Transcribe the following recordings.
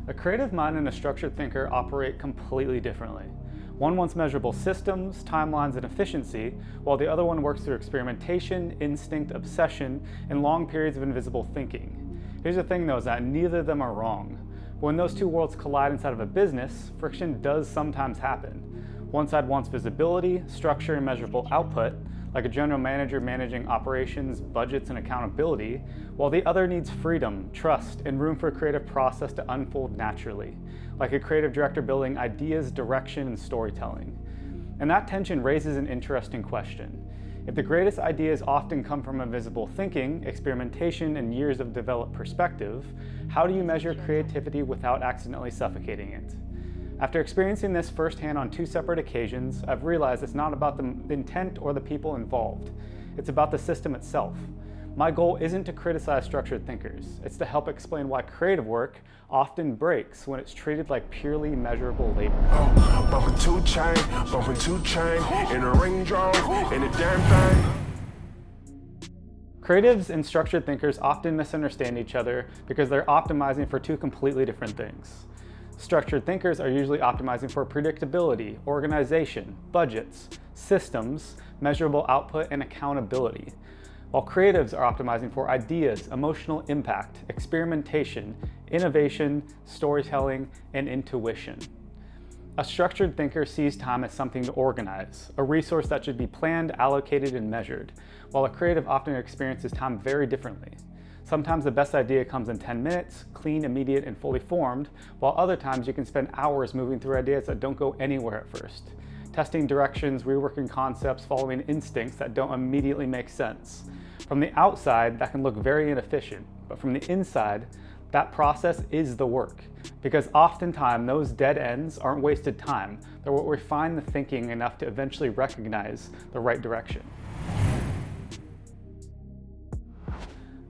A creative mind and a structured thinker operate completely differently. One wants measurable systems, timelines, and efficiency, while the other one works through experimentation, instinct, obsession, and long periods of invisible thinking. Here's the thing though, is that neither of them are wrong. But when those two worlds collide inside of a business, friction does sometimes happen. One side wants visibility, structure, and measurable output, like a general manager managing operations, budgets, and accountability, while the other needs freedom, trust, and room for a creative process to unfold naturally, like a creative director building ideas, direction, and storytelling. And that tension raises an interesting question. If the greatest ideas often come from invisible thinking, experimentation, and years of developed perspective, how do you measure creativity without accidentally suffocating it? After experiencing this firsthand on two separate occasions, I've realized it's not about the intent or the people involved. It's about the system itself. My goal isn't to criticize structured thinkers. It's to help explain why creative work often breaks when it's treated like purely measurable labor. Bumping two chain, in a Range Rover, in a damn thing. Creatives and structured thinkers often misunderstand each other because they're optimizing for two completely different things. Structured thinkers are usually optimizing for predictability, organization, budgets, systems, measurable output, and accountability, while creatives are optimizing for ideas, emotional impact, experimentation, innovation, storytelling, and intuition. A structured thinker sees time as something to organize, a resource that should be planned, allocated, and measured, while a creative often experiences time very differently. Sometimes the best idea comes in 10 minutes, clean, immediate, and fully formed, while other times you can spend hours moving through ideas that don't go anywhere at first. Testing directions, reworking concepts, following instincts that don't immediately make sense. From the outside, that can look very inefficient, but from the inside, that process is the work. Because oftentimes, those dead ends aren't wasted time. They're what refine the thinking enough to eventually recognize the right direction.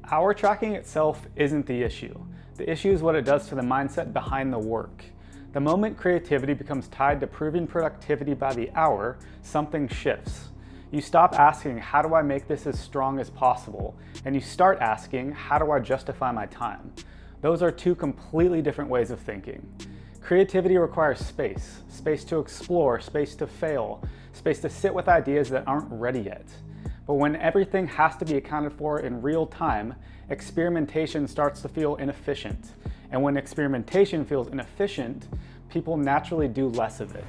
Hour tracking itself isn't the issue. The issue is what it does to the mindset behind the work. The moment creativity becomes tied to proving productivity by the hour, something shifts. You stop asking, how do I make this as strong as possible? And you start asking, how do I justify my time? Those are two completely different ways of thinking. Creativity requires space. Space to explore, space to fail, space to sit with ideas that aren't ready yet. But when everything has to be accounted for in real time, experimentation starts to feel inefficient. And when experimentation feels inefficient, people naturally do less of it.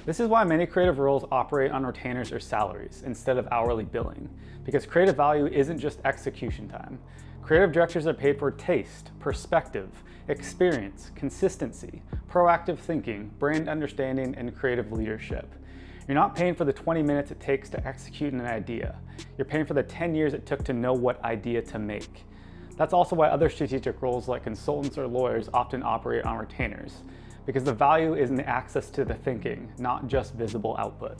This is why many creative roles operate on retainers or salaries instead of hourly billing, because creative value isn't just execution time. Creative directors are paid for taste, perspective, experience, consistency, proactive thinking, brand understanding, and creative leadership. You're not paying for the 20 minutes it takes to execute an idea. You're paying for the 10 years it took to know what idea to make. That's also why other strategic roles like consultants or lawyers often operate on retainers, because the value is in the access to the thinking, not just visible output.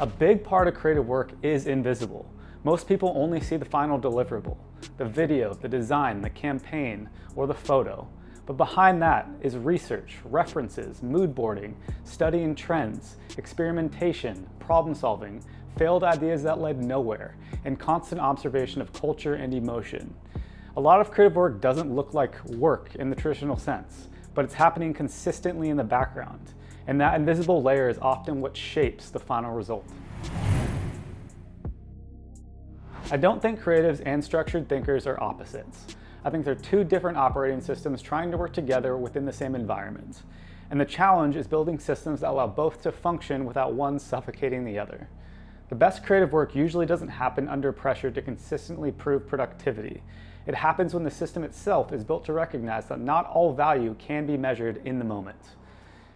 A big part of creative work is invisible. Most people only see the final deliverable, the video, the design, the campaign, or the photo. But behind that is research, references, mood boarding, studying trends, experimentation, problem solving, failed ideas that led nowhere, and constant observation of culture and emotion. A lot of creative work doesn't look like work in the traditional sense, but it's happening consistently in the background, and that invisible layer is often what shapes the final result. I don't think creatives and structured thinkers are opposites. I think they're two different operating systems trying to work together within the same environment. And the challenge is building systems that allow both to function without one suffocating the other. The best creative work usually doesn't happen under pressure to consistently prove productivity. It happens when the system itself is built to recognize that not all value can be measured in the moment.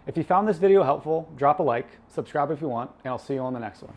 If you found this video helpful, drop a like, subscribe if you want, and I'll see you on the next one.